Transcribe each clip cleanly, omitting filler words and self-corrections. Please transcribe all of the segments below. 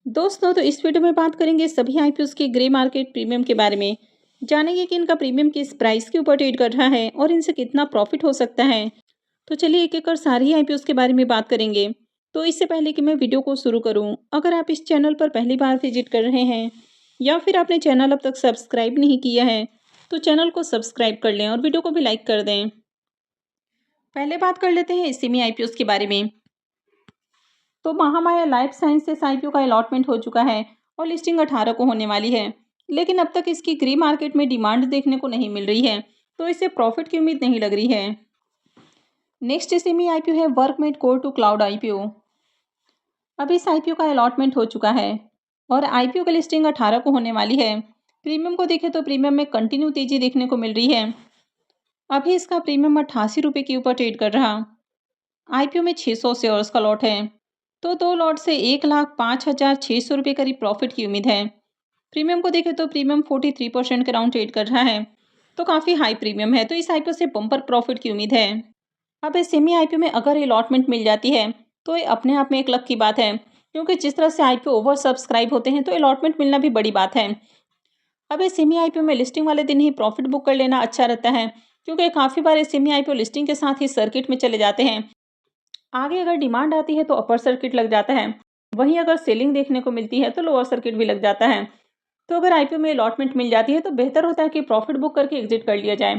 दोस्तों, तो इस वीडियो में बात करेंगे सभी आईपीओस के ग्रे मार्केट प्रीमियम के बारे में। जानेंगे कि इनका प्रीमियम किस प्राइस के ऊपर ट्रेड कर रहा है और इनसे कितना प्रॉफिट हो सकता है। तो चलिए एक एक कर सारी आईपीओस के बारे में बात करेंगे। तो इससे पहले कि मैं वीडियो को शुरू करूं, अगर आप इस चैनल पर पहली बार विजिट कर रहे हैं या फिर आपने चैनल अब तक सब्सक्राइब नहीं किया है, तो चैनल को सब्सक्राइब कर लें और वीडियो को भी लाइक कर दें। पहले बात कर लेते हैं इसी में आईपीओस के बारे में। तो महामाया लाइफ साइंसेस आईपीओ का अलॉटमेंट हो चुका है और लिस्टिंग 18 को होने वाली है। लेकिन अब तक इसकी ग्रे मार्केट में डिमांड देखने को नहीं मिल रही है, तो इसे प्रॉफिट की उम्मीद नहीं लग रही है। नेक्स्ट सेमी आईपीओ है workmate core two cloud IPO. अब इस आईपीओ का अलॉटमेंट हो चुका है और आईपीओ की लिस्टिंग 18 को होने वाली है। प्रीमियम को देखें तो प्रीमियम में कंटिन्यू तेजी देखने को मिल रही है। अभी इसका प्रीमियम 88 रुपये के ऊपर ट्रेड कर रहा। आईपीओ में 600 शेयर्स का लॉट है, तो 2 लॉट से 1,05,600 रुपये करीब प्रॉफिट की उम्मीद है। प्रीमियम को देखें तो प्रीमियम 43% के राउंड ट्रेड कर रहा है, तो काफ़ी हाई प्रीमियम है, तो इस आईपीओ से बम्पर प्रॉफिट की उम्मीद है। अब इस सेमी आईपीओ में अगर अलॉटमेंट मिल जाती है, तो ये अपने आप में एक लक की बात है, क्योंकि जिस तरह से आईपीओ ओवर सब्सक्राइब होते हैं, तो अलॉटमेंट मिलना भी बड़ी बात है। अब इस सेमी आईपीओ में लिस्टिंग वाले दिन ही प्रॉफिट बुक कर लेना अच्छा रहता है, क्योंकि काफ़ी बार इस सेमी आईपीओ लिस्टिंग के साथ ही सर्किट में चले जाते हैं। आगे अगर डिमांड आती है तो अपर सर्किट लग जाता है, वहीं अगर सेलिंग देखने को मिलती है तो लोअर सर्किट भी लग जाता है। तो अगर आईपीओ में अलॉटमेंट मिल जाती है तो बेहतर होता है कि प्रॉफिट बुक करके एग्जिट कर लिया जाए।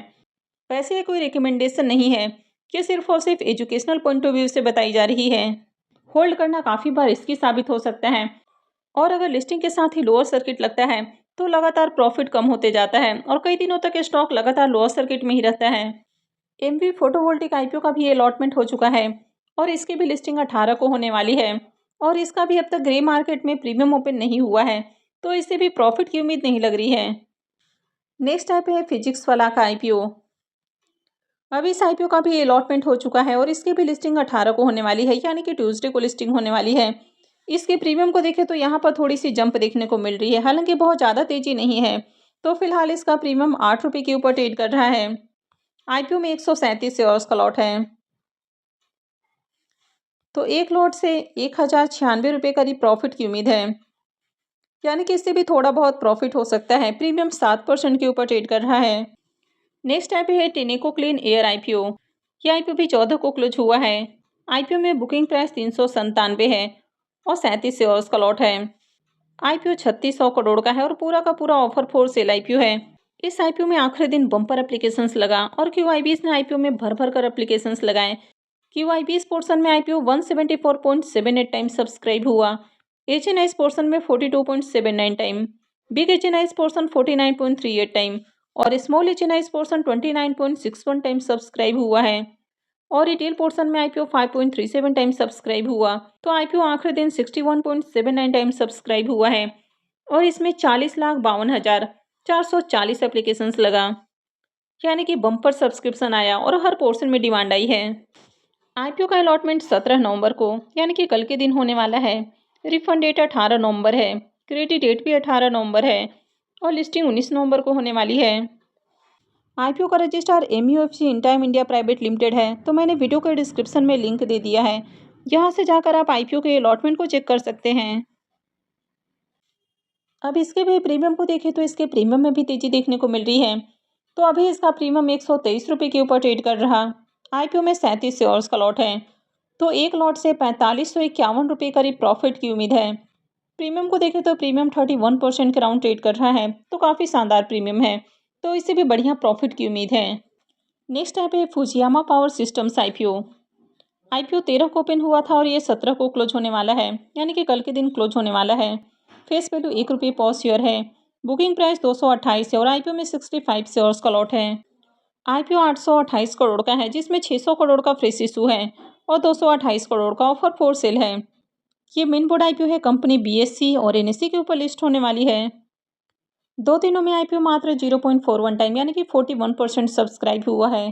वैसे ये कोई रिकमेंडेशन नहीं है कि सिर्फ और सिर्फ एजुकेशनल पॉइंट ऑफ व्यू से बताई जा रही है। होल्ड करना काफ़ी बार रिस्की साबित हो सकता है, और अगर लिस्टिंग के साथ ही लोअर सर्किट लगता है तो लगातार प्रॉफिट कम होते जाता है और कई दिनों तक स्टॉक लगातार लोअर सर्किट में ही रहता है। एमवी फोटोवोल्टिक आईपीओ का भी अलॉटमेंट हो चुका है और इसकी भी लिस्टिंग 18 को होने वाली है, और इसका भी अब तक ग्रे मार्केट में प्रीमियम ओपन नहीं हुआ है, तो इससे भी प्रॉफिट की उम्मीद नहीं लग रही है। नेक्स्ट टाइप है फिजिक्स वाला का आईपीओ। अब इस आईपीओ का भी अलॉटमेंट हो चुका है और इसकी भी लिस्टिंग 18 को होने वाली है, यानी कि ट्यूसडे को लिस्टिंग होने वाली है। इसके प्रीमियम को देखें तो यहाँ पर थोड़ी सी जंप देखने को मिल रही है, हालांकि बहुत ज़्यादा तेजी नहीं है। तो फिलहाल इसका प्रीमियम 8 रुपये के ऊपर ट्रेड कर रहा है। आईपीओ में 137 शेयर्स का लॉट है, तो एक लॉट से 1,096 रुपये करीब प्रॉफिट की उम्मीद है, यानी कि इससे भी थोड़ा बहुत प्रॉफिट हो सकता है। प्रीमियम 7% के ऊपर ट्रेड कर रहा है। नेक्स्ट आईपीओ है टेनेको क्लीन एयर आईपीओ। ये आईपीओ भी 14 को क्लोज हुआ है। आईपीओ में बुकिंग प्राइस 397 है और 37 शेयर्स का लॉट है। आईपीओ 3600 करोड़ का है और पूरा का पूरा ऑफर फॉर सेल आईपीओ है। इस आईपीओ में आखिरी दिन बम्पर एप्लीकेशंस लगा और क्यूआईबीएस ने आईपीओ में भर भर कर एप्लीकेशंस लगाए। क्यूआईबीएस पोर्शन में आईपीओ 174.78 टाइम सब्सक्राइब हुआ। एचएनआईएस पोर्शन में 42.79 time, big HNIs portion 49.38 time और small HNIs portion 29.61 time subscribe हुआ है। और रिटेल पोर्शन में आईपीओ 5.37 टाइम सब्सक्राइब हुआ। तो आईपीओ आखिरी दिन 61.79 टाइम सब्सक्राइब हुआ है और इसमें 40,52,440 एप्लीकेशंस लगा, यानी कि बम्पर सब्सक्रिप्शन आया और हर पोर्शन में डिमांड आई है। आईपीओ का अलॉटमेंट 17 नवंबर को, यानी कि कल के दिन होने वाला है। रिफंड डेट 18 नवंबर है, क्रेडिट डेट भी 18 नवंबर है और लिस्टिंग 19 नवंबर को होने वाली है। आईपीओ का registrar MUFC intime India private limited है, तो मैंने वीडियो के डिस्क्रिप्शन में लिंक दे दिया है, यहाँ से जाकर आप आईपीओ के अलॉटमेंट को चेक कर सकते हैं। अब इसके भी प्रीमियम को देखें तो इसके प्रीमियम में भी तेजी देखने को मिल रही है। तो अभी इसका प्रीमियम 123 रुपये के ऊपर ट्रेड कर रहा। आईपीओ में 37 शेयर्स का लॉट है, तो एक लॉट से 4551 रुपये करीब प्रॉफिट की उम्मीद है। प्रीमियम को देखें तो प्रीमियम 31% के राउंड ट्रेड कर रहा है, तो काफ़ी शानदार प्रीमियम है, तो इससे भी बढ़िया प्रॉफिट की उम्मीद है। नेक्स्ट टाइप है Fujiyama power systems IPO. IPO 13 को ओपन हुआ था और ये 17 को क्लोज होने वाला है, यानी कि कल के दिन क्लोज होने वाला है। फेस वैल्यू 1 रुपये पर शेयर है। बुकिंग प्राइस 228 है और आईपीओ में 65 शेयर्स का लॉट है। आईपीओ 828 करोड़ का है, जिसमें 600 करोड़ का फ्रेश इशू है और 228 करोड़ का ऑफर फॉर सेल है। ये मेन बोर्ड आईपीओ है, कंपनी बीएससी और एनएससी के ऊपर लिस्ट होने वाली है। 2 दिनों में आईपीओ मात्र 0.41 टाइम, यानी कि 41% सब्सक्राइब हुआ है।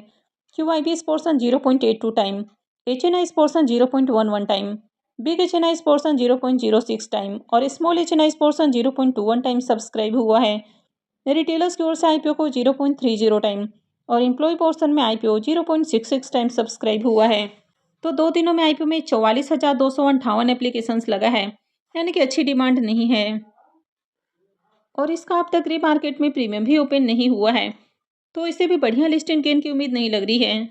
QIBs portion 0.82 time, HNIs portion 0.11 time, big HNIs portion 0.06 time और small HNIs portion 0.21 time subscribe हुआ है। रिटेलर्स की ओर से आईपीओ को 0.30 टाइम और एम्प्लॉय पोर्शन में आईपीओ 0.66 टाइम सब्सक्राइब हुआ है। तो 2 दिनों में आईपीओ में 44,258 एप्लीकेशंस लगा है यानी कि अच्छी डिमांड नहीं है और इसका अब तक ग्रे मार्केट में प्रीमियम भी ओपन नहीं हुआ है, तो इसे भी बढ़िया लिस्टिंग गेन की उम्मीद नहीं लग रही है।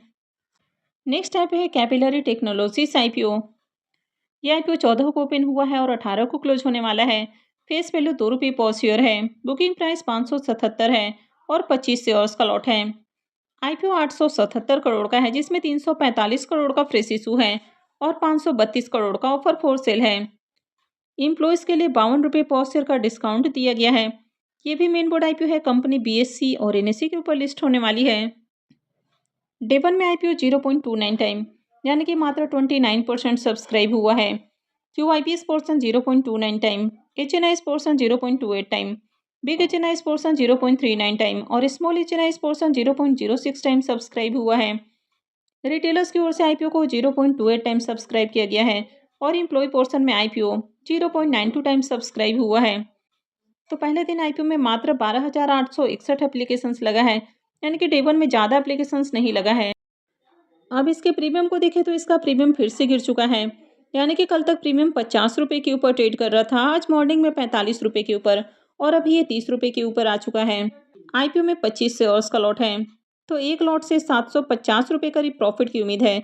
नेक्स्ट ऐप है कैपिलरी टेक्नोलॉजीज आईपीओ। ये आईपीओ 14 को ओपन हुआ है और 18 को क्लोज होने वाला है। फेस वैल्यू ₹2 पर शेयर है। बुकिंग प्राइस 577 है और 25 शेयर्स का लॉट है। आईपीओ 877 करोड़ का है, जिसमें 345 करोड़ का फ्रेश इशू है और 532 करोड़ का ऑफर फॉर सेल है। एम्प्लॉयज़ के लिए ₹52 पर शेयर का डिस्काउंट दिया गया है। ये भी मेन बोर्ड आईपीओ है। कंपनी बीएससी और एनएससी के ऊपर लिस्ट होने वाली है। डे वन में आईपीओ 0.29 टाइम यानी कि मात्र 29% सब्सक्राइब हुआ है। QIPs portion 0.29 time, HNIs portion 0.28 time, big HNIs portion 0.39 time और small HNIs portion 0.06 time subscribe हुआ है। रिटेलर्स की ओर से आईपीओ को 0.28 टाइम सब्सक्राइब किया गया है और एम्प्लॉय पोर्शन में आईपीओ 0.92 टाइम सब्सक्राइब हुआ है। तो पहले दिन आईपीओ में मात्र 12,861 एप्लीकेशंस लगा है, यानी कि डे वन में ज़्यादा एप्लीकेशंस नहीं लगा है। अब इसके प्रीमियम को देखें तो इसका प्रीमियम फिर से गिर चुका है, यानी कि कल तक प्रीमियम ₹50 के ऊपर ट्रेड कर रहा था। आज मॉर्निंग में ₹45 के ऊपर और अभी ये ₹30 के ऊपर आ चुका है। आईपीओ में 25 शेयर्स का लॉट है, तो एक लॉट से ₹750 करीब प्रॉफिट की उम्मीद है।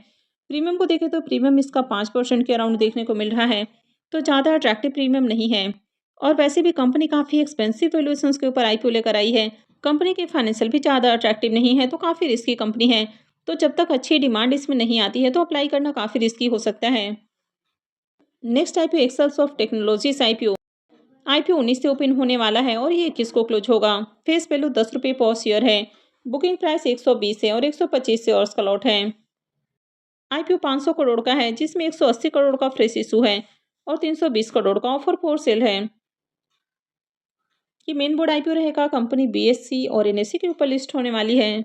प्रीमियम को देखें तो प्रीमियम इसका 5% के अराउंड देखने को मिल रहा है, तो ज़्यादा अट्रैक्टिव प्रीमियम नहीं है। और वैसे भी कंपनी काफ़ी एक्सपेंसिव वैल्यूएशंस के ऊपर आईपीओ लेकर आई है। कंपनी के फाइनेंशियल भी ज़्यादा अट्रैक्टिव नहीं है, तो काफ़ी रिस्की कंपनी है। तो जब तक अच्छी डिमांड इसमें नहीं आती है तो अप्लाई करना काफ़ी रिस्की हो सकता है। Next IPO Excelsoft technologies IPO. IPO 19 से ओपन होने वाला है और ये 21 को क्लोज होगा। फेस वैल्यू ₹10 पर शेयर है। बुकिंग प्राइस 120 है और 125 शेयर्स का लॉट है। आईपीओ 500 करोड़ का है, जिसमें 180 करोड़ का फ्रेश इशू है और 320 करोड़ का ऑफर फॉर सेल है। ये मेन बोर्ड आईपीओ रहेगा। कंपनी बीएससी और एनएससी के ऊपर लिस्ट होने वाली है।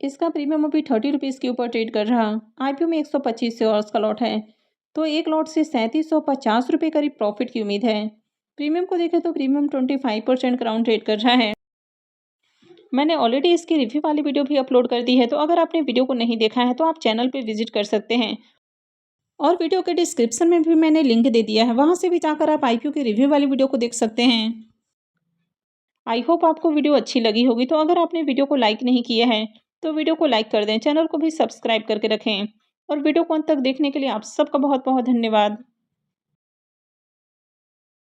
इसका प्रीमियम अभी ₹30 के ऊपर ट्रेड कर रहा। आईपीओ में 125 शेयर्स का लॉट है, तो एक लॉट से ₹3750 करीब प्रॉफिट की उम्मीद है। प्रीमियम को देखें तो प्रीमियम 25% का राउंड ट्रेड कर रहा है। मैंने ऑलरेडी इसकी रिव्यू वाली वीडियो भी अपलोड कर दी है, तो अगर आपने वीडियो को नहीं देखा है तो आप चैनल पे विजिट कर सकते हैं और वीडियो के डिस्क्रिप्शन में भी मैंने लिंक दे दिया है, वहां से भी जाकर आप आईपीओ की रिव्यू वाली वीडियो को देख सकते हैं। आई होप आपको वीडियो अच्छी लगी होगी। तो अगर आपने वीडियो को लाइक नहीं किया है तो वीडियो को लाइक कर दें, चैनल को भी सब्सक्राइब करके रखें और वीडियो को अंत तक देखने के लिए आप सबका बहुत बहुत धन्यवाद।